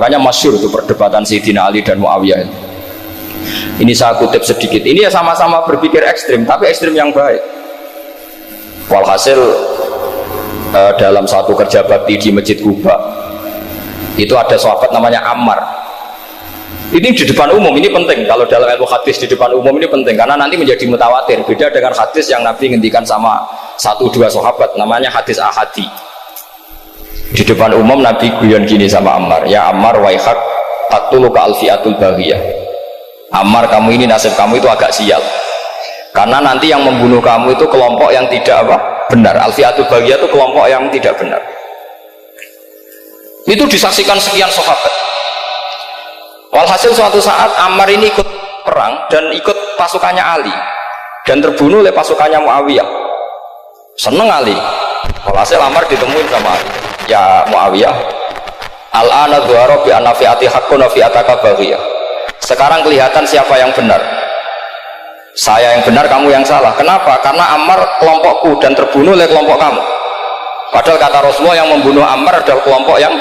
Makanya masyhur itu perdebatan Sayyidina Ali dan Muawiyah. Ini saya kutip sedikit. Ini ya sama-sama berpikir ekstrim, tapi ekstrim yang baik. Walhasil dalam satu kerja bakti di Masjid Kuba itu ada sahabat namanya Ammar. Ini di depan umum, ini penting. Kalau dalam ilmu hadis di depan umum ini penting karena nanti menjadi mutawatir. Beda dengan hadis yang Nabi ngendikan sama satu dua sahabat, namanya hadis ahadi. Di depan umum Nabi guyon gini sama Ammar, ya Ammar waihak taktuluka alfiatul baghiyah. Ammar, kamu ini nasib kamu itu agak sial. Karena nanti yang membunuh kamu itu kelompok yang tidak benar. Alfiatul baghiyah itu kelompok yang tidak benar. Itu disaksikan sekian sahabat. Walhasil suatu saat Ammar ini ikut perang dan ikut pasukannya Ali dan terbunuh oleh pasukannya Muawiyah. Seneng Ali. Walhasil Ammar ditemuin sama Ali. Ya Muawiyah, al-ana dhuhara bi anna fi'ati haqqun wa fi'ataka baghiyah. Sekarang kelihatan siapa yang benar. Saya yang benar, kamu yang salah. Kenapa? Karena Ammar kelompokku dan terbunuh oleh kelompok kamu. Padahal kata Rasulullah yang membunuh Ammar adalah kelompok yang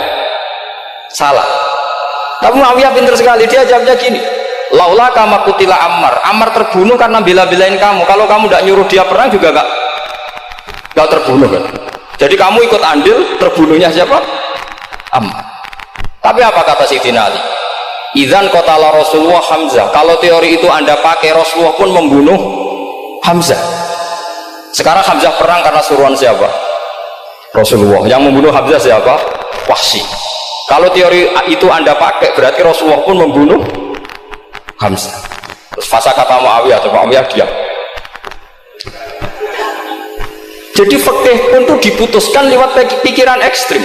salah. Tapi Muawiyah pintar sekali, dia jawabnya gini, laula kama kutila Ammar. Ammar terbunuh karena bela-belain kamu. Kalau kamu tidak nyuruh dia perang juga gak terbunuh kan. Jadi kamu ikut andil terbunuhnya siapa? Ammar. Tapi apa kata Sayyidina Ali? Idzan qatala Rasulullah Hamzah. Kalau teori itu Anda pakai, Rasulullah pun membunuh Hamzah. Sekarang Hamzah perang karena suruhan siapa? Rasulullah. Yang membunuh Hamzah siapa? Wahsy. Kalau teori itu Anda pakai, berarti Rasulullah pun membunuh Hamzah. Terus fasa kata Muawiyah, Muawiyah diam. Jadi fikih pun itu diputuskan lewat pikiran ekstrim,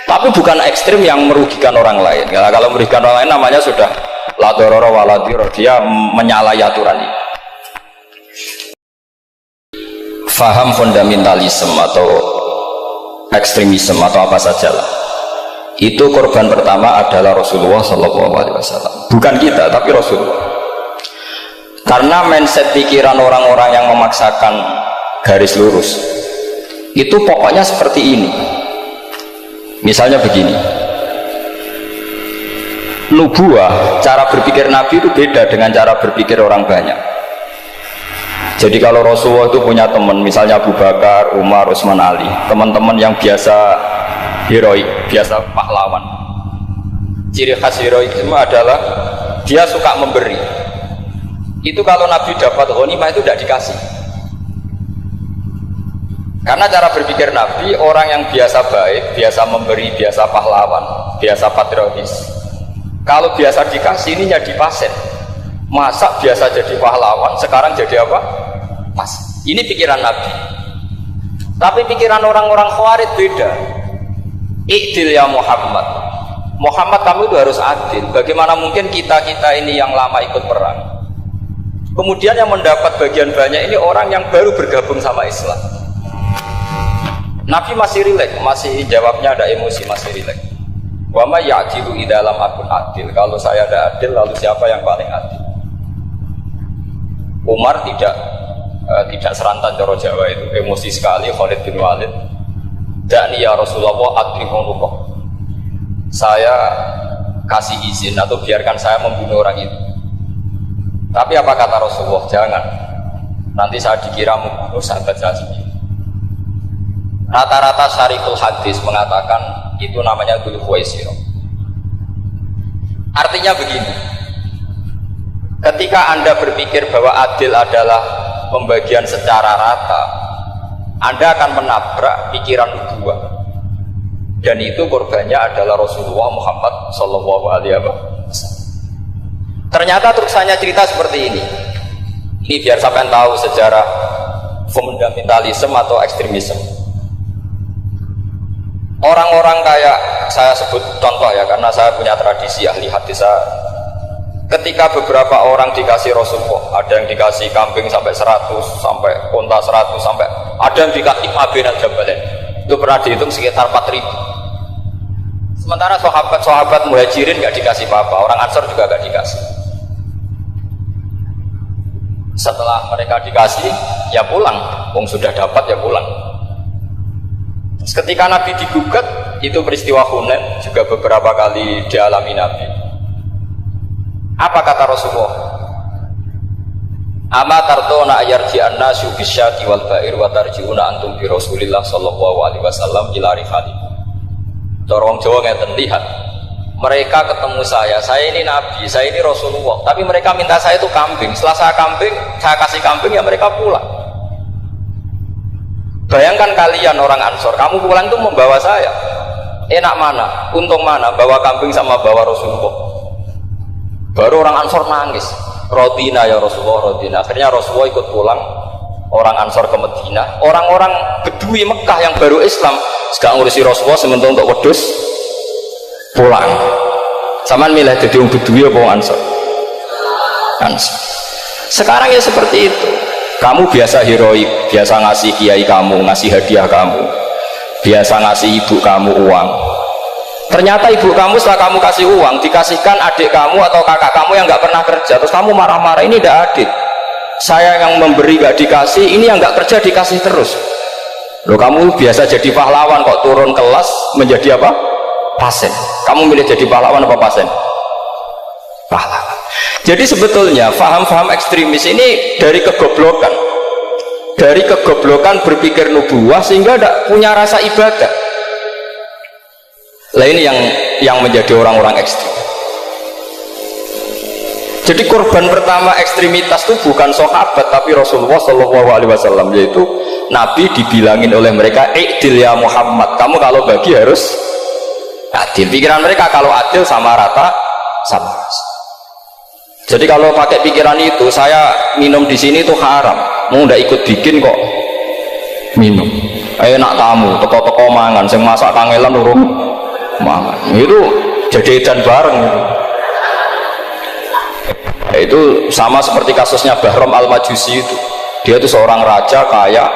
tapi bukan ekstrim yang merugikan orang lain. Ya, kalau merugikan orang lain namanya sudah la dororo wa la dirar, dia menyalahi aturan ini. Faham fundamentalisme atau ekstremisme atau apa sajalah, itu korban pertama adalah Rasulullah SAW. Bukan kita, tapi Rasulullah. Karena mindset pikiran orang-orang yang memaksakan garis lurus itu pokoknya seperti ini. Misalnya begini, nubuah, cara berpikir Nabi itu beda dengan cara berpikir orang banyak. Jadi kalau Rasulullah itu punya teman, misalnya Abu Bakar, Umar, Utsman, Ali, teman-teman yang biasa heroik, biasa pahlawan. Ciri khas heroikisme adalah dia suka memberi. Itu kalau Nabi dapat ghanimah itu tidak dikasih. Karena cara berpikir Nabi, orang yang biasa baik, biasa memberi, biasa pahlawan, biasa patriotis. Kalau biasa dikasih, ini jadi pasien. Masa biasa jadi pahlawan, sekarang jadi apa? Pas. Ini pikiran Nabi. Tapi pikiran orang-orang Khawarij beda. I'dil ya Muhammad. Muhammad, kamu itu harus adil. Bagaimana mungkin kita-kita ini yang lama ikut perang, kemudian yang mendapat bagian banyak ini orang yang baru bergabung sama Islam. Nabi masih rileks, masih jawabnya ada emosi, masih rileks. Wa may ya'dilu idalam akun adil. Kalau saya ada adil, lalu siapa yang paling adil? Umar tidak serantan coro Jawa itu, emosi sekali. Khalid bin Walid, dan ya Rasulullah adrihumukum, saya kasih izin atau biarkan saya membunuh orang itu. Tapi apa kata Rasulullah? Jangan, nanti saya dikira membunuh sahabat saya sendiri. Rata-rata syarikul hadis mengatakan itu namanya Dzul Khuwaisirah. Artinya begini, ketika Anda berpikir bahwa adil adalah pembagian secara rata, Anda akan menabrak pikiran nubuwah, dan itu korbannya adalah Rasulullah Muhammad SAW. Ternyata terusannya cerita seperti ini. Ini biar sampai tahu sejarah fundamentalisme atau ekstremisme. Orang-orang kayak saya sebut contoh ya, karena saya punya tradisi ahli hadis. Ketika beberapa orang dikasih Rasulullah, ada yang dikasih kambing sampai 100, sampai unta 100, sampai ada yang dikasih Abinan Jabalain, itu pernah dihitung sekitar 4.000. Sementara sahabat-sahabat muhajirin gak dikasih apa-apa, orang Ansor juga gak dikasih. Setelah mereka dikasih, ya pulang, sudah dapat ya pulang. Ketika Nabi digugat, itu peristiwa Hunain juga beberapa kali dialami Nabi. Apa kata Rasulullah? Ama tartona ayarji an-nasu bisyati wal ba'ir wa tarji'una antum bi Rasulillah sallallahu alaihi wasallam ila rifatikum. Dorong Jawa ngeten, lihat. Mereka ketemu saya ini Nabi, saya ini Rasulullah, tapi mereka minta saya itu kambing. Setelah saya kasih kambing ya mereka pulang. Bayangkan kalian orang Ansor, kamu pulang itu membawa saya. Enak mana? Untung mana? Bawa kambing sama bawa Rasulullah. Baru orang Ansor nangis. Rodina ya Rasulullah, Rodina. Akhirnya Rasulullah ikut pulang. Orang Ansor ke Medina. Orang-orang Bedui Mekah yang baru Islam sekarang ngurusi Rasulullah sementara untuk wedus pulang. Saman milih jadi orang Bedui apa orang Ansor? Ansor. Sekarang ya seperti itu. Kamu biasa heroik, biasa ngasih kiai kamu, ngasih hadiah kamu, biasa ngasih ibu kamu uang. Ternyata ibu kamu setelah kamu kasih uang dikasihkan adik kamu atau kakak kamu yang nggak pernah kerja, terus kamu marah-marah, ini tidak adil. Saya yang memberi nggak dikasih, ini yang nggak kerja dikasih terus. Loh, kamu biasa jadi pahlawan kok turun kelas menjadi apa? Pasien. Kamu milih jadi pahlawan apa pasien? Pahlawan. Jadi sebetulnya faham-faham ekstremis ini dari kegoblokan, berpikir nubuwah sehingga tidak punya rasa ibadah. Lah ini yang menjadi orang-orang ekstrim. Jadi korban pertama ekstremitas itu bukan sahabat tapi Rasulullah Shallallahu Alaihi Wasallam, yaitu Nabi dibilangin oleh mereka, "I'dil ya Muhammad, kamu kalau bagi harus adil." Pikiran mereka kalau adil sama rata sama. Jadi kalau pakai pikiran itu, saya minum di sini itu haram, mau ndak ikut bikin kok minum. Ayo nak tamu, teko-teko mangan, sing masak kangelan urung mangan. Itu jadi edan bareng. Itu sama seperti kasusnya Bahram Al-Majusi itu. Dia itu seorang raja kaya,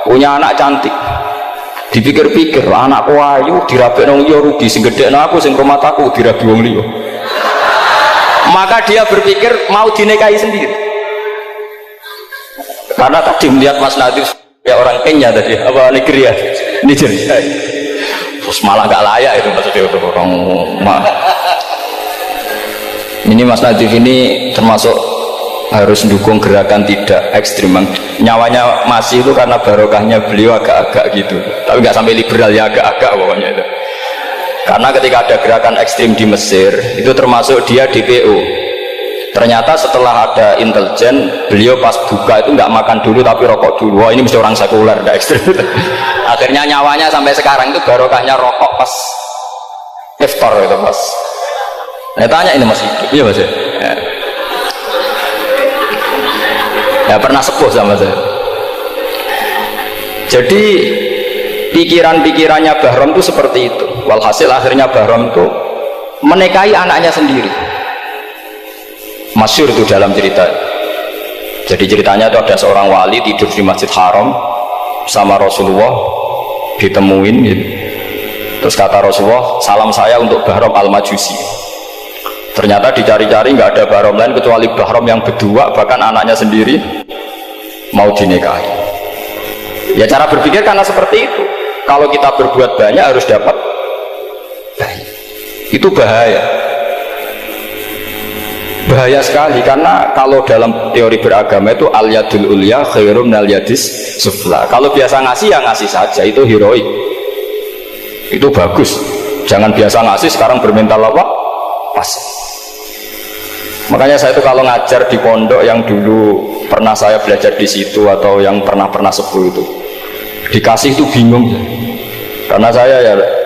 punya anak cantik. Dipikir-pikir, anakku ayu dirabi nang liya rugi, sing gedhekno aku sing rumah aku dirabi wong liya. Maka dia berpikir mau dinikahi sendiri. Karena tadi melihat Mas Nadir ya orang Kenya tadi, apa Nigeria, Nigeria. Terus malah nggak layak itu maksudnya orang. Ini Mas Nadif ini termasuk harus mendukung gerakan tidak ekstrim. Nyawanya masih itu karena barokahnya beliau agak-agak gitu, tapi nggak sampai liberal ya, agak-agak pokoknya itu. Karena ketika ada gerakan ekstrim di Mesir itu termasuk dia DPO. Ternyata setelah ada intelijen, beliau pas buka itu nggak makan dulu tapi rokok dulu. Wah, ini mesti orang sekuler, nggak ekstrim. Akhirnya nyawanya sampai sekarang itu barokahnya rokok pas iftar itu pas. Saya tanya ini masih hidup, iya mas ya? Ya pernah sepuh sama saya. Jadi pikiran-pikirannya Bahram itu seperti itu. Walhasil akhirnya Bahram itu menikahi anaknya sendiri. Masyhur itu dalam cerita. Jadi ceritanya itu ada seorang wali tidur di Masjid Haram sama Rasulullah, ditemuin gitu. Terus kata Rasulullah, salam saya untuk Bahram Al-Majusi. Ternyata dicari-cari nggak ada Bahram lain kecuali Bahram yang berdua, bahkan anaknya sendiri mau dinikahi. Ya cara berpikir karena seperti itu. Kalau kita berbuat banyak harus dapat banyak. Itu bahaya. Bahaya sekali karena kalau dalam teori beragama itu al-yadul ulya khairum minal yadis sufla. Kalau biasa ngasih ya ngasih saja, itu heroik. Itu bagus. Jangan biasa ngasih sekarang bermental apa? Pas. Makanya saya itu kalau ngajar di pondok yang dulu pernah saya belajar di situ atau yang pernah sepuh itu, dikasih itu bingung. Karena saya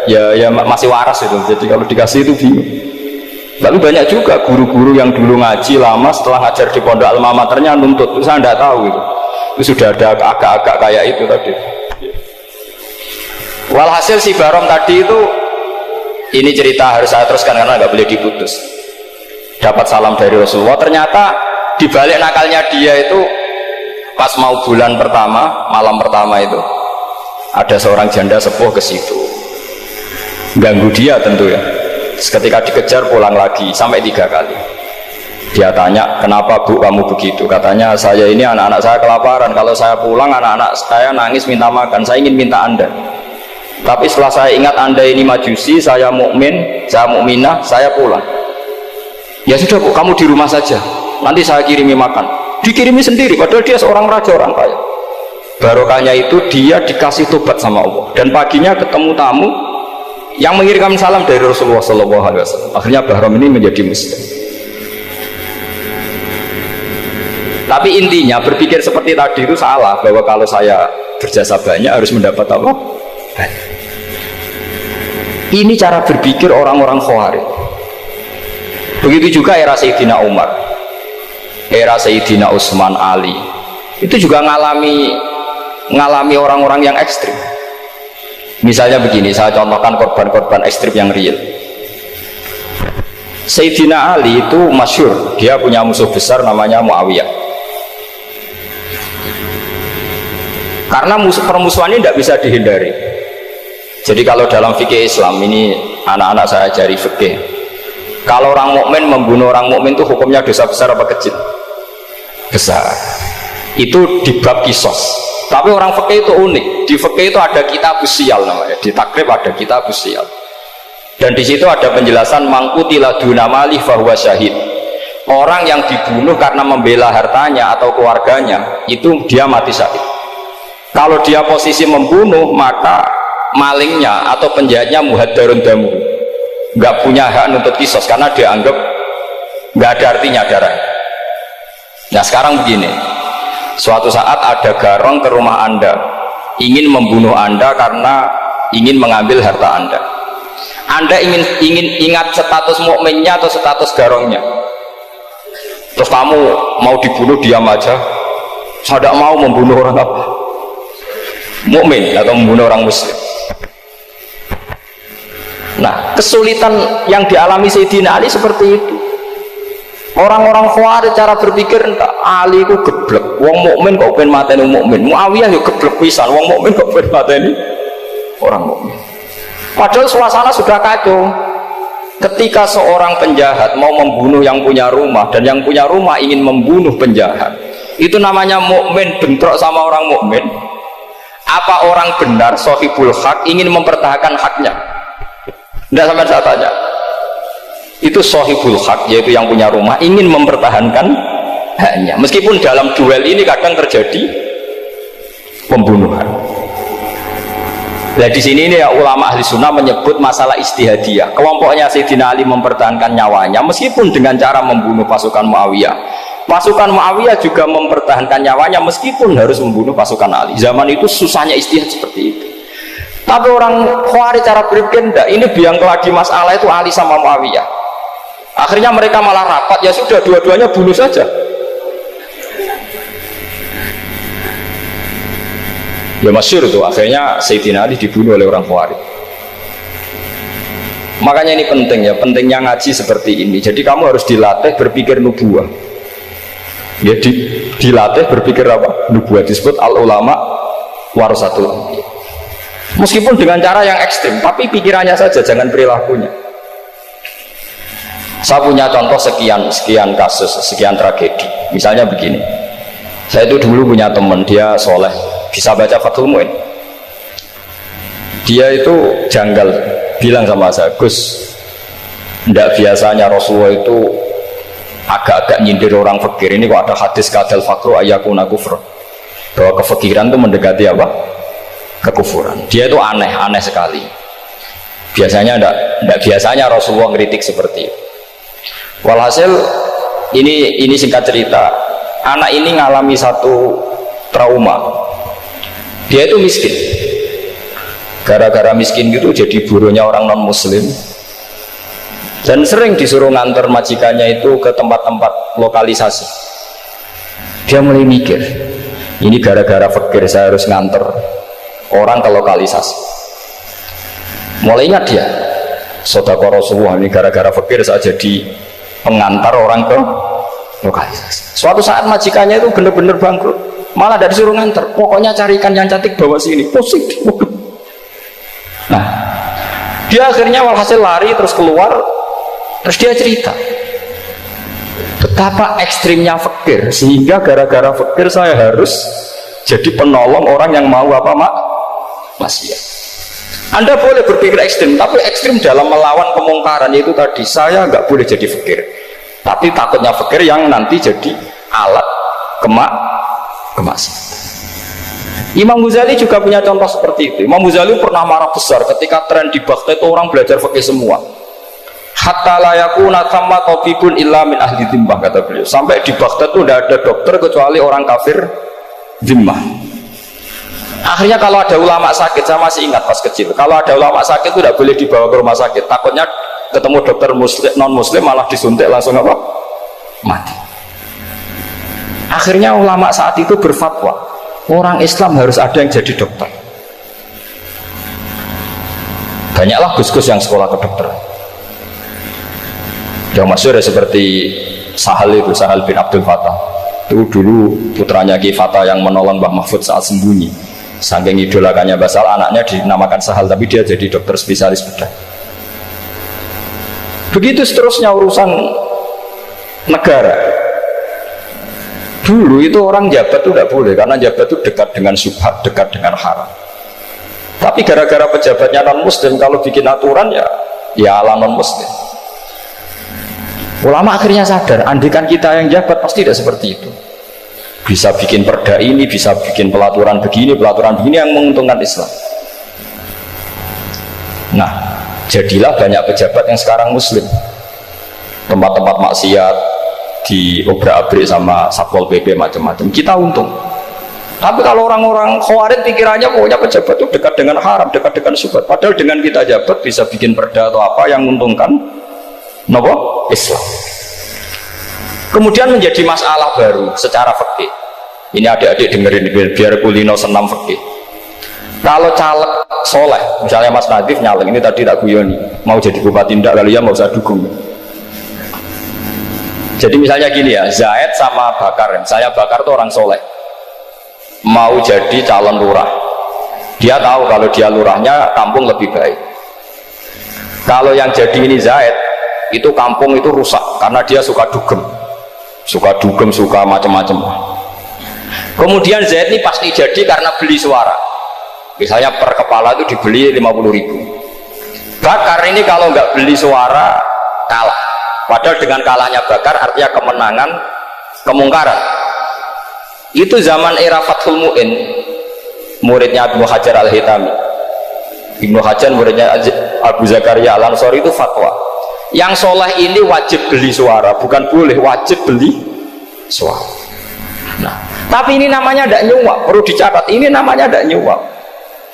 ya masih waras itu. Jadi kalau dikasih itu bingung. Lalu banyak juga guru-guru yang dulu ngaji lama setelah ngajar di pondok alma maternya nuntut, itu saya tidak tahu itu sudah ada agak-agak kayak itu tadi. Walhasil si Bahram tadi itu, ini cerita harus saya teruskan karena nggak boleh diputus. Dapat salam dari Rasulullah, ternyata dibalik nakalnya dia itu pas mau bulan pertama, malam pertama itu ada seorang janda sepuh ke situ, ganggu dia tentu ya. Ketika dikejar pulang lagi sampai 3 kali. Dia tanya, kenapa bu kamu begitu? Katanya, saya ini anak-anak saya kelaparan. Kalau saya pulang anak-anak saya nangis minta makan. Saya ingin minta anda. Tapi setelah saya ingat Anda ini majusi, saya mukmin, saya mukminah, saya pulang. Ya sudah Bu, kamu di rumah saja, nanti saya kirimi makan. Dikirimi sendiri, padahal dia seorang raja, orang kaya. Barokahnya itu dia dikasih tobat sama Allah. Dan paginya ketemu tamu yang mengirimkan salam dari Rasulullah SAW. Akhirnya Bahram ini menjadi muslim. Tapi intinya berpikir seperti tadi itu salah, bahwa kalau saya berjasa banyak harus mendapat apa? Ini cara berpikir orang-orang Khawarij. Begitu juga era Sayyidina Umar, era Sayyidina Utsman, Ali, itu juga ngalami orang-orang yang ekstrim. Misalnya begini, saya contohkan korban-korban ekstrim yang real. Sayyidina Ali itu masyhur, dia punya musuh besar namanya Muawiyah. Karena permusuhan ini tidak bisa dihindari. Jadi kalau dalam fikih Islam ini anak-anak saya ajari fikih. Kalau orang mukmin membunuh orang mukmin itu hukumnya dosa besar apa kecil? Besar. Itu di bab kisos. Tapi orang fikih itu unik. Di fikih itu ada kitab usial namanya. Di takrib ada kitab usial. Dan di situ ada penjelasan mangkutila dunamali fahuwa syahid. Orang yang dibunuh karena membela hartanya atau keluarganya itu dia mati syahid. Kalau dia posisi membunuh, maka malingnya atau penjahatnya muhaddarun damu, nggak punya hak untuk kisos karena dianggap nggak ada artinya darah. Nah sekarang begini, suatu saat ada garong ke rumah Anda ingin membunuh Anda karena ingin mengambil harta Anda. Anda ingin ingat status mukminnya atau status garongnya. Terus kamu mau dibunuh diam aja, saya tidak mau membunuh orang apa? Mukmin atau membunuh orang muslim. Nah, kesulitan yang dialami Sayyidina Ali seperti itu. Orang-orang Khawarij cara berpikir Ali itu geblek. Wong mukmin kok pengen mateni mukmin. Muawiyah yo geblek pisan. Wong mukmin kok pengen mateni orang mukmin. Padahal suasana sudah kacau. Ketika seorang penjahat mau membunuh yang punya rumah dan yang punya rumah ingin membunuh penjahat, itu namanya mukmin bentrok sama orang mukmin. Apa orang benar sahibul hak ingin mempertahankan haknya? Tidak sampai saya tanya. Itu sahibul hak, yaitu yang punya rumah ingin mempertahankan haknya. Meskipun dalam duel ini kadang terjadi pembunuhan. Nah di sini ini ya, ulama ahli sunnah menyebut masalah istihadiyah. Kelompoknya Sayyidina Ali mempertahankan nyawanya meskipun dengan cara membunuh pasukan Muawiyah. Pasukan Muawiyah juga mempertahankan nyawanya meskipun harus membunuh pasukan Ali. Zaman itu susahnya istihad seperti itu. Tapi orang Khawarij cara berpikir enggak, ini biang keladi masalah itu Ali sama Muawiyah. Akhirnya mereka malah rapat, ya sudah dua-duanya bunuh saja. Ya masyhur tuh, akhirnya Sayyidina Ali dibunuh oleh orang Khawarij. Makanya ini penting ya, pentingnya ngaji seperti ini. Jadi kamu harus dilatih berpikir nubuwah. Ya dilatih berpikir apa? Nubuwah, disebut al ulama warasatul anbiya. Meskipun dengan cara yang ekstrim, tapi pikirannya saja, jangan perilakunya. Saya punya contoh sekian kasus, sekian tragedi. Misalnya begini, saya itu dulu punya teman, dia soleh, bisa baca Fathul Mu'in. Dia itu janggal, bilang sama saya, Gus, tidak biasanya Rasulullah itu agak-agak nyindir orang fakir. Ini kok ada hadis kadal fakru ayakuna kufur, bahwa kefakiran itu mendekati apa? Kekufuran. Dia itu aneh sekali. Biasanya tidak biasanya Rasulullah ngeritik seperti itu. Walhasil ini singkat cerita, anak ini ngalami satu trauma. Dia itu miskin. Gara-gara miskin gitu jadi burunya orang non muslim. Dan sering disuruh nganter majikannya itu ke tempat-tempat lokalisasi. Dia mulai mikir, ini gara-gara fakir saya harus nganter orang ke lokalisasi. Mulai ingat dia, Sodaqah Rasulullah, ini gara-gara fakir saya jadi pengantar orang ke lokalisasi. Suatu saat majikannya itu benar-benar bangkrut, malah dari disuruh nganter, pokoknya carikan yang cantik bawa sini, positif. Nah, dia akhirnya walhasil lari terus keluar. Terus dia cerita betapa ekstrimnya fakir, sehingga gara-gara fakir saya harus jadi penolong orang yang mau apa maksiat. Anda boleh berpikir ekstrim, tapi ekstrim dalam melawan kemungkaran itu tadi. Saya nggak boleh jadi fakir, tapi takutnya fakir yang nanti jadi alat kemaksiatan. Imam Ghazali juga punya contoh seperti itu. Imam Ghazali pernah marah besar ketika tren di Baghdad itu orang belajar fikih semua. Hatta la yakuna thamma tabibun illa min ahli dhimmah, kata beliau. Sampai di Baghdad itu tidak ada dokter kecuali orang kafir dhimmah. Akhirnya kalau ada ulama sakit, saya masih ingat pas kecil, kalau ada ulama sakit itu tidak boleh dibawa ke rumah sakit, takutnya ketemu dokter muslim, non muslim malah disuntik langsung apa? Mati. Akhirnya ulama saat itu berfatwa, orang Islam harus ada yang jadi dokter. Banyaklah gus-gus yang sekolah kedokteran. Yang masyhur seperti Sahal itu, Sahal bin Abdul Fattah. Itu dulu putranya Ki Fattah yang menolong Mbah Mahfud saat sembunyi. Saking idolakannya Basal, anaknya dinamakan Sahal, tapi dia jadi dokter spesialis bedah. Begitu seterusnya urusan negara. Dulu itu orang jabat itu tidak boleh, karena jabat itu dekat dengan syubhat, dekat dengan haram. Tapi gara-gara pejabatnya non muslim, kalau bikin aturan ya ala non muslim. Ulama akhirnya sadar, andikan kita yang jabat pasti tidak seperti itu. Bisa bikin perda ini, bisa bikin pelaturan begini yang menguntungkan Islam. Nah, jadilah banyak pejabat yang sekarang muslim. Tempat-tempat maksiat di obrak-abrik sama Satpol PP macam-macam, kita untung. Tapi kalau orang-orang khawarij pikirannya pokoknya pejabat itu dekat dengan haram, dekat dengan syubhat. Padahal dengan kita jabat bisa bikin perda atau apa yang menguntungkan Islam. Kemudian menjadi masalah baru secara fikih. Ini adik-adik dengerin biar kulino senam fikih. Kalau caleg soleh, misalnya Mas Nadif nyalek, ini tadi tak guyoni, mau jadi bupati ndak kalian mau usah dukung. Jadi misalnya gini ya, Zaid sama Bakar, saya Bakar itu orang soleh, mau jadi calon lurah. Dia tahu kalau dia lurahnya kampung lebih baik. Kalau yang jadi ini Zaid, itu kampung itu rusak karena dia suka dugem, suka macam-macam. Kemudian Zaid ini pasti jadi karena beli suara, misalnya per kepala itu dibeli 50.000. Bakar ini kalau nggak beli suara kalah, padahal dengan kalahnya Bakar artinya kemenangan kemungkaran. Itu zaman era Fathul Mu'in, muridnya Ibnu Hajar Al-Hitami. Ibnu Hajar muridnya Abu Zakaria Al-Ansori itu fatwa, yang soleh ini wajib beli suara, bukan boleh, wajib beli suara. Nah, tapi ini namanya tidak nyuap, perlu dicatat, ini namanya tidak nyuap.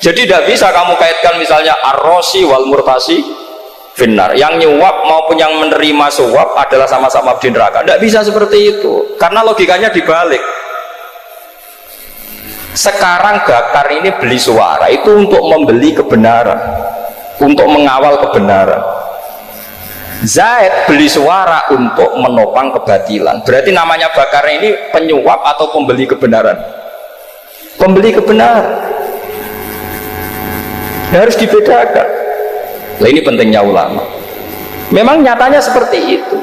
Jadi tidak bisa kamu kaitkan misalnya ar-rosi wal murtasi finnar, yang nyuap maupun yang menerima suap adalah sama-sama di neraka. Tidak bisa seperti itu, karena logikanya dibalik. Sekarang Bakar ini beli suara itu untuk membeli kebenaran, untuk mengawal kebenaran. Zaid beli suara untuk menopang kebatilan. Berarti namanya Bakar ini penyuap atau pembeli kebenaran? Pembeli kebenaran. Harus dibedakan. Nah, ini pentingnya ulama. Memang nyatanya seperti itu.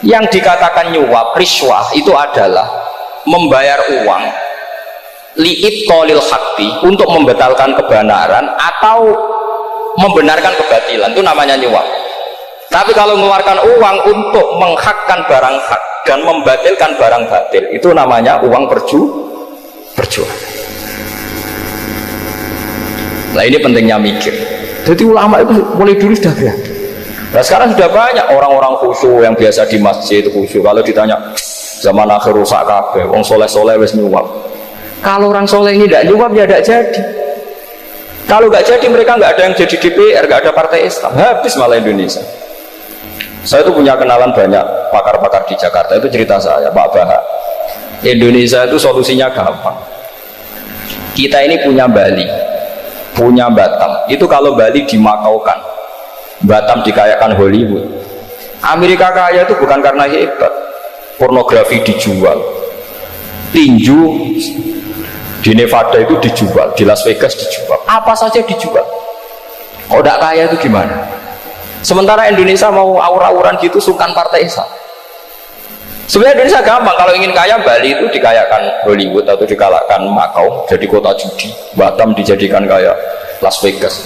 Yang dikatakan nyuap, riswah itu adalah membayar uang li'it qolil haqqi, untuk membatalkan kebenaran atau membenarkan kebatilan, itu namanya nyuap. Tapi kalau mengeluarkan uang untuk menghakkan barang hak dan membatalkan barang batil, itu namanya uang perjuangan. Nah, ini pentingnya mikir. Jadi ulama itu mulai dulu sudah berani. Nah, sekarang sudah banyak orang-orang khusyuk yang biasa di masjid khusyuk. Kalau ditanya zaman akhir rusak kabeh, wong soleh-soleh wis nyuap. Kalau orang soleh ini tidak nyuap ya tidak jadi. Kalau nggak jadi mereka nggak ada yang jadi DPR, nggak ada partai Islam, habis malah Indonesia. Saya itu punya kenalan banyak pakar-pakar di Jakarta, itu cerita saya, Pak Baha. Indonesia itu solusinya gampang. Kita ini punya Bali, punya Batam. Itu kalau Bali dimakaukan, Batam dikayakan Hollywood. Amerika kaya itu bukan karena hebat, pornografi dijual, tinju di Nevada itu dijual, di Las Vegas dijual, apa saja dijual. Kalau tidak kaya itu gimana? Sementara Indonesia mau aur-auran gitu, sungkan partai Islam. Sebenarnya Indonesia gampang, kalau ingin kaya Bali itu dikayakan Hollywood atau dikalahkan Makau jadi kota judi, Batam dijadikan kayak Las Vegas.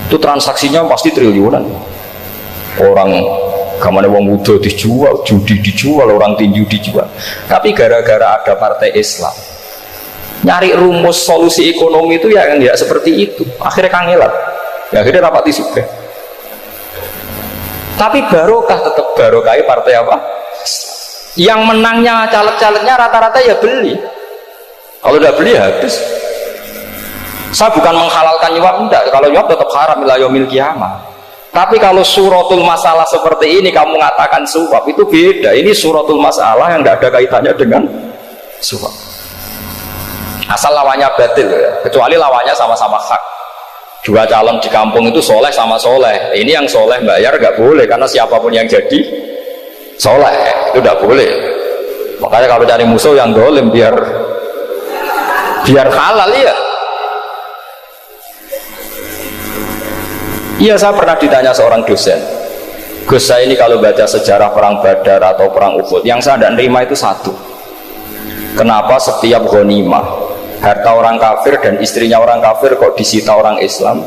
Itu transaksinya pasti triliunan. Orang gamane wong muda dijual, judi dijual, orang tinju dijual. Tapi gara-gara ada partai Islam, nyari rumus solusi ekonomi itu ya enggak seperti itu. Akhirnya kangelan. Ya akhirnya rapati suka. Tapi barokah, tetap barokah partai apa? Yang menangnya caleg-calegnya rata-rata ya beli. Kalau udah beli habis. Saya bukan menghalalkan nyuap, enggak. Kalau nyuap tetap haram ila yaumil qiyamah. Tapi kalau suratul masalah seperti ini kamu mengatakan suap, itu beda. Ini suratul masalah yang tidak ada kaitannya dengan suap. Asal lawannya batil ya. Kecuali lawannya sama-sama hak. Dua calon di kampung itu soleh sama soleh. Ini yang soleh bayar nggak boleh, karena siapapun yang jadi soleh itu nggak boleh. Makanya kalau cari musuh yang dolim biar halal ya. Iya, saya pernah ditanya seorang dosen, Gus, saya ini kalau baca sejarah perang Badar atau perang Uhud, yang saya tidak nerima itu satu, kenapa setiap ghanimah harta orang kafir dan istrinya orang kafir kok disita orang Islam,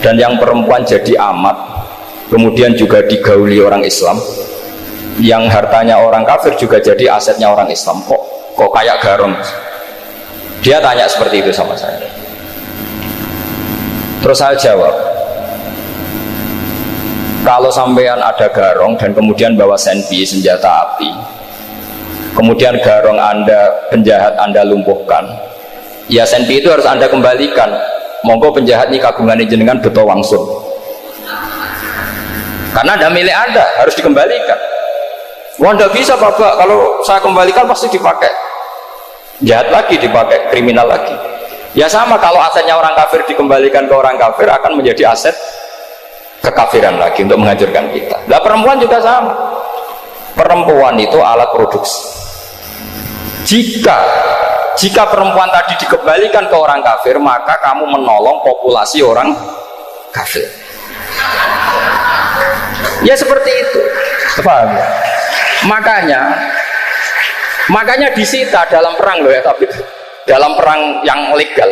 dan yang perempuan jadi amat kemudian juga digauli orang Islam, yang hartanya orang kafir juga jadi asetnya orang Islam, kok kayak garong. Dia tanya seperti itu sama saya. Terus saya jawab, kalau sampean ada garong dan kemudian bawa senpi, senjata api, kemudian garong Anda, penjahat Anda lumpuhkan, ya senpi itu harus Anda kembalikan. Monggo penjahat ini kagungan jenengan beto wangsul, karena ada milik Anda, harus dikembalikan. Wah, tidak bisa Bapak, kalau saya kembalikan pasti dipakai jahat lagi, dipakai kriminal lagi. Ya sama, kalau asetnya orang kafir dikembalikan ke orang kafir akan menjadi aset kekafiran lagi untuk menghancurkan kita. Nah, perempuan juga sama. Perempuan itu alat produksi. Jika perempuan tadi dikembalikan ke orang kafir, maka kamu menolong populasi orang kafir. Ya seperti itu. Paham ya? Makanya disita dalam perang loh ya, tapi dalam perang yang legal.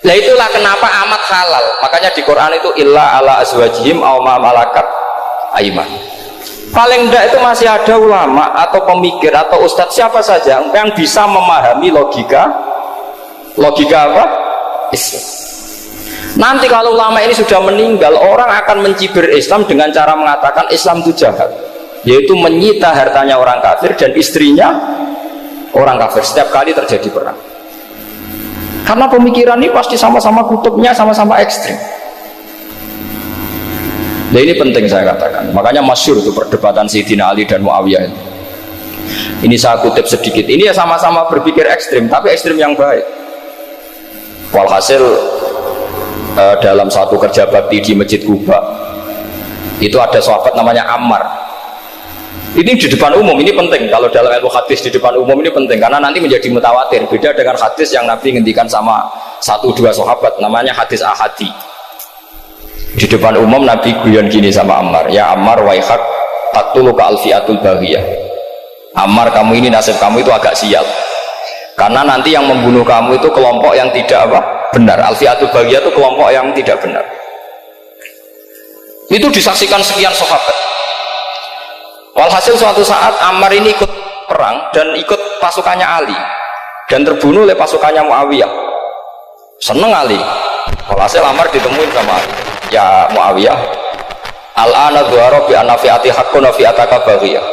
Nah itulah kenapa amat halal. Makanya di Quran itu illa ala azwajihim aw ma malakat aiman. Paling enggak itu masih ada ulama atau pemikir atau ustadz siapa saja yang bisa memahami logika apa? Islam. Nanti kalau ulama ini sudah meninggal, orang akan mencibir Islam dengan cara mengatakan Islam itu jahat, yaitu menyita hartanya orang kafir dan istrinya orang kafir setiap kali terjadi perang. Karena pemikiran ini pasti sama-sama kutubnya sama-sama ekstrim. Nah ini penting saya katakan. Makanya masyhur itu perdebatan Sayyidina Ali dan Muawiyah. Ini saya kutip sedikit. Ini ya sama-sama berpikir ekstrim, tapi ekstrim yang baik. Walhasil dalam satu kerja bakti di Masjid Kuba itu ada sahabat namanya Ammar. Ini di depan umum, ini penting. Kalau dalam ilmu hadis di depan umum ini penting, karena nanti menjadi mutawatir. Beda dengan hadis yang Nabi ngendikan sama 1-2 sahabat, namanya hadis ahadi. Di depan umum Nabi guyon gini sama Ammar, ya Ammar waihak taktuluka alfiatul baghiyah. Ammar, kamu ini nasib kamu itu agak sial, karena nanti yang membunuh kamu itu kelompok yang tidak benar. Alfiatul baghiyah itu kelompok yang tidak benar. Itu disaksikan sekian sahabat. Walhasil suatu saat Ammar ini ikut perang dan ikut pasukannya Ali dan terbunuh oleh pasukannya Muawiyah. Seneng Ali. Walhasil Ammar ditemuin sama Ali. Ya Muawiyah, al-ana dhuhara bi anna fi'ati haqqun wa fi'ataka baghiyah.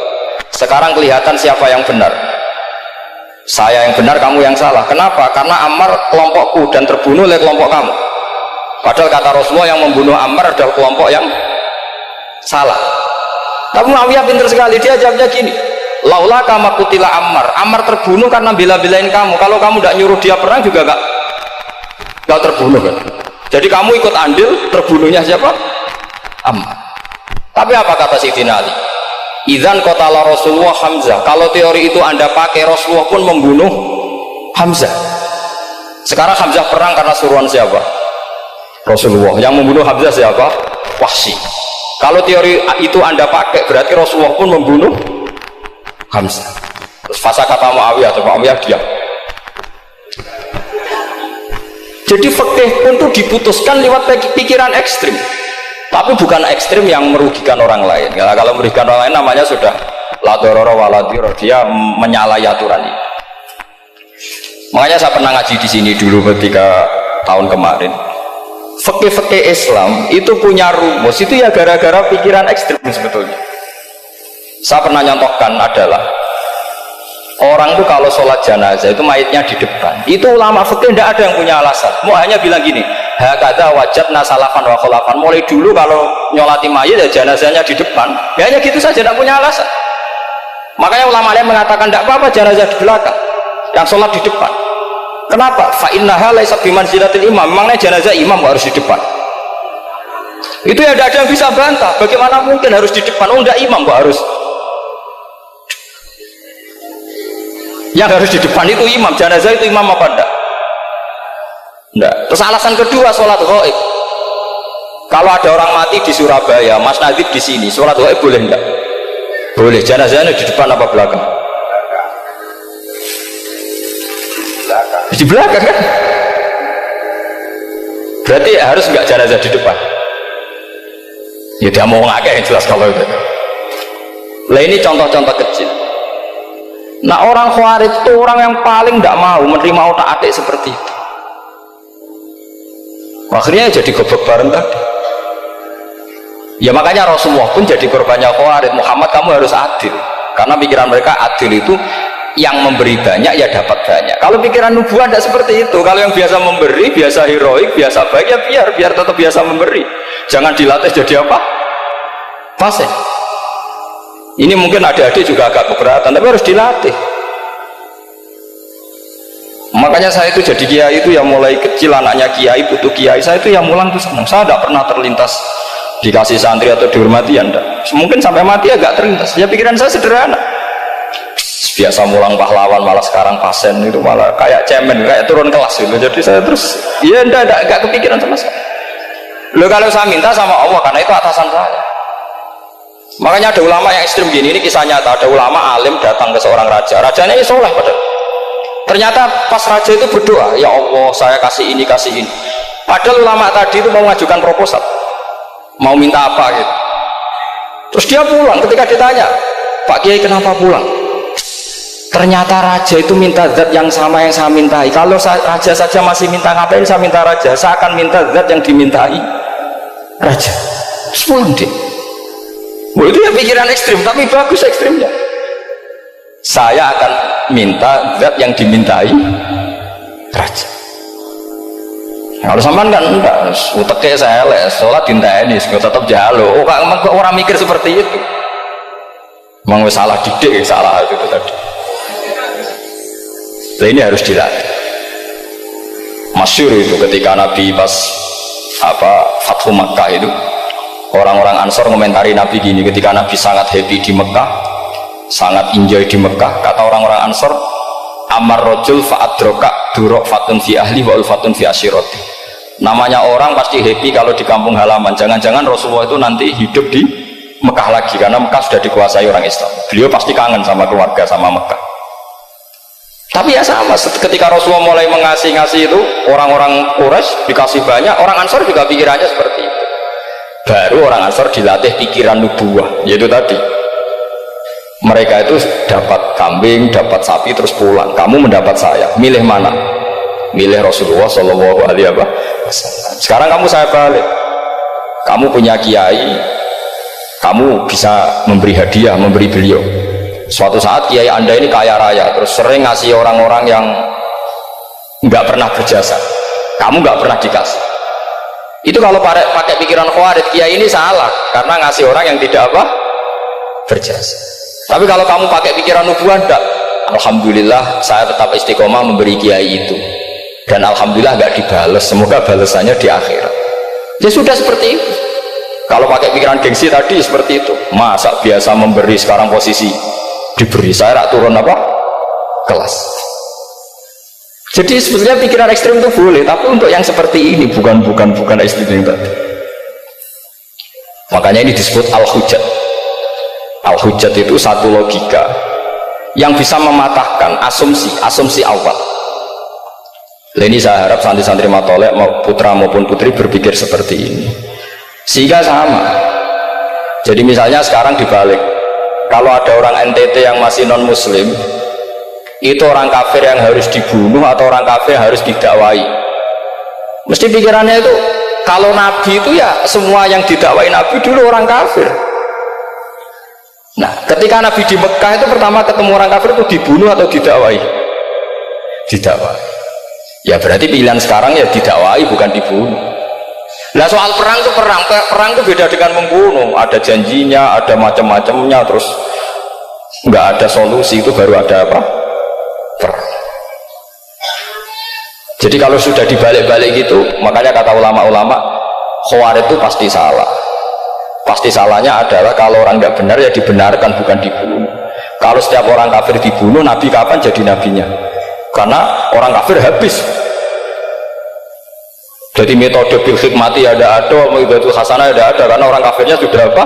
Sekarang kelihatan siapa yang benar. Saya yang benar, kamu yang salah. Kenapa? Karena Ammar kelompokku dan terbunuh oleh kelompok kamu. Padahal kata Rasulullah yang membunuh Ammar adalah kelompok yang salah. Tapi Muawiyah pintar sekali, dia jawabnya gini, laula kama kutila Ammar. Ammar terbunuh karena bela-belain kamu. Kalau kamu tidak nyuruh dia perang juga gak terbunuh kan. Jadi kamu ikut andil terbunuhnya siapa? Ammar. Tapi apa kata Sayyidina Ali? Idzan qatala Rasulullah Hamzah. Kalau teori itu Anda pakai, Rasulullah pun membunuh Hamzah. Sekarang Hamzah perang karena suruhan siapa? Rasulullah. Yang membunuh Hamzah siapa? Wahsy. Kalau teori itu Anda pakai, berarti Rasulullah pun membunuh Hamzah. Terus fasa kata Muawiyah, atau Muawiyah diam. Jadi fikih pun tuh diputuskan lewat pikiran ekstrim, tapi bukan ekstrim yang merugikan orang lain. Ya, kalau merugikan orang lain namanya sudah la dororo wala diror, dia menyalahi aturan ini. Makanya saya pernah ngaji di sini dulu ketika tahun kemarin. Fikih-fikih Islam itu punya rumus, itu ya gara-gara pikiran ekstrim sebetulnya. Saya pernah nyontohkan adalah orang itu kalau sholat jenazah itu mayitnya di depan, itu ulama fikih tidak ada yang punya alasan, mau hanya bilang gini, hakadha wajadna salafan wa khulafan, mulai dulu kalau nyolati mayit ya jenazahnya di depan, ya hanya gitu saja, tidak punya alasan. Makanya ulama lain mengatakan tidak apa-apa jenazah di belakang, yang sholat di depan. Kenapa? Fa innaha laysat bimanzilatil imam. Memangnya jenazah imam harus di depan? Itu ya tidak ada yang bisa bantah. Bagaimana mungkin harus di depan? Oh enggak, imam kok harus. Yang harus di depan itu imam. Jenazah itu imam apa enggak? Enggak. Terus alasan kedua, sholat ghaib. Kalau ada orang mati di Surabaya, Mas Nadib di sini, sholat ghaib boleh enggak? Boleh. Jenazahnya di depan apa belakang? Di belakang kan? Berarti harus nggak jenazah di depan? Ya dia mau ngake yang jelas kalau itu. Lah ini contoh-contoh kecil. Nah orang Khawarij itu orang yang paling tidak mau menerima otak-atik seperti itu. Akhirnya jadi goblok bareng tadi. Ya makanya Rasulullah pun jadi korbannya Khawarij. Muhammad, kamu harus adil, karena pikiran mereka adil itu yang memberi banyak ya dapat banyak. Kalau pikiran nubuah tidak seperti itu. Kalau yang biasa memberi, biasa heroik, biasa baik, ya biar tetap biasa memberi. Jangan dilatih jadi apa? Pasien. Ini mungkin adik-adik juga agak keberatan, tapi harus dilatih. Makanya saya itu jadi kiai itu yang mulai kecil, anaknya kiai, putu kiai, saya itu yang mulang itu senang. Saya tidak pernah terlintas dikasih santri atau dihormati, anda. Mungkin sampai mati agak terlintas. Ya pikiran saya sederhana. Biasa mulang pahlawan, malah sekarang pasien itu malah kayak cemen, kayak turun kelas gitu. Jadi saya terus ya enggak kepikiran sama sekali. Loh kalau saya minta sama Allah, karena itu atasan saya. Makanya ada ulama yang ekstrim gini, ini kisah nyata. Ada ulama alim datang ke seorang raja, rajanya ini soleh padahal. Ternyata pas raja itu berdoa, ya Allah saya kasih ini. Padahal ulama tadi itu mau mengajukan proposal, mau minta apa gitu. Terus dia pulang, ketika ditanya, Pak Kiai kenapa pulang? Ternyata raja itu minta zat yang sama yang saya mintai. Kalau raja saja masih minta, ngapain saya minta raja? Saya akan minta zat yang dimintai raja. Terus pulang deh. Oh, itu ya pikiran ekstrim, tapi bagus ekstrimnya. Saya akan minta zat yang dimintai raja. Kalau sampean kan enggak, uteknya saya les, sholat dinteni, tetap jalo. Oh, orang mikir seperti itu. Memang salah didik, salah itu tadi. Nah, ini harus dilatih. Masyhur itu ketika Nabi pas Fathu Makkah itu, orang-orang Ansor komentari Nabi gini, ketika Nabi sangat happy di Mekah, sangat enjoy di Mekah, kata orang-orang Ansor, amar rojul fa'adroka durok fatun fi ahli wa ulfatun fi asyiroti. Namanya orang pasti happy kalau di kampung halaman. Jangan-jangan Rasulullah itu nanti hidup di Mekah lagi, karena Mekah sudah dikuasai orang Islam. Beliau pasti kangen sama keluarga, sama Mekah. Tapi ya sama, ketika Rasulullah mulai ngasih itu, orang-orang Quraisy dikasih banyak, orang Ansor juga pikirannya seperti itu. Baru orang Ansor dilatih pikiran nubuwah, yaitu tadi mereka itu dapat kambing, dapat sapi terus pulang. Kamu mendapat saya, milih mana? Milih Rasulullah Shallallahu Alaihi Wasallam. Sekarang kamu saya balik, kamu punya kiai, kamu bisa memberi hadiah, memberi beliau. Suatu saat kiai anda ini kaya raya, terus sering ngasih orang-orang yang nggak pernah berjasa, kamu nggak pernah dikasih. Itu kalau pakai pikiran Khawarij, kiai ini salah karena ngasih orang yang tidak berjasa. Tapi kalau kamu pakai pikiran nubuah, enggak, alhamdulillah saya tetap istiqomah memberi kiai itu, dan alhamdulillah nggak dibales, semoga balasannya di akhirat. Ya sudah seperti itu. Kalau pakai pikiran gengsi tadi seperti itu, masa biasa memberi sekarang posisi diberi, saya rak turun kelas. Jadi sebetulnya pikiran ekstrim itu boleh, tapi untuk yang seperti ini bukan ekstrim yang tadi. Makanya ini disebut al-hujjat. Al-hujjat itu satu logika yang bisa mematahkan asumsi awal. Ini saya harap santri-santri matolek mau putra maupun putri berpikir seperti ini, sehingga sama. Jadi misalnya sekarang dibalik, kalau ada orang NTT yang masih non muslim, itu orang kafir yang harus dibunuh atau orang kafir yang harus didakwai? Mesti pikirannya itu, kalau Nabi itu ya semua yang didakwai Nabi dulu orang kafir. Nah, ketika Nabi di Mekah itu pertama ketemu orang kafir itu dibunuh atau didakwai? Didakwai. Ya berarti pilihan sekarang ya didakwai bukan dibunuh. Nah soal perang itu perang itu beda dengan membunuh. Ada janjinya, ada macam-macamnya, terus nggak ada solusi, itu baru ada apa? Perang. Jadi kalau sudah dibalik-balik gitu, makanya kata ulama-ulama, Khawarij itu pasti salah. Pasti salahnya adalah kalau orang nggak benar ya dibenarkan bukan dibunuh. Kalau setiap orang kafir dibunuh, Nabi kapan jadi nabinya? Karena orang kafir habis. Jadi metode bil hikmati ada, metode hasanah ada, karena orang kafirnya sudah apa?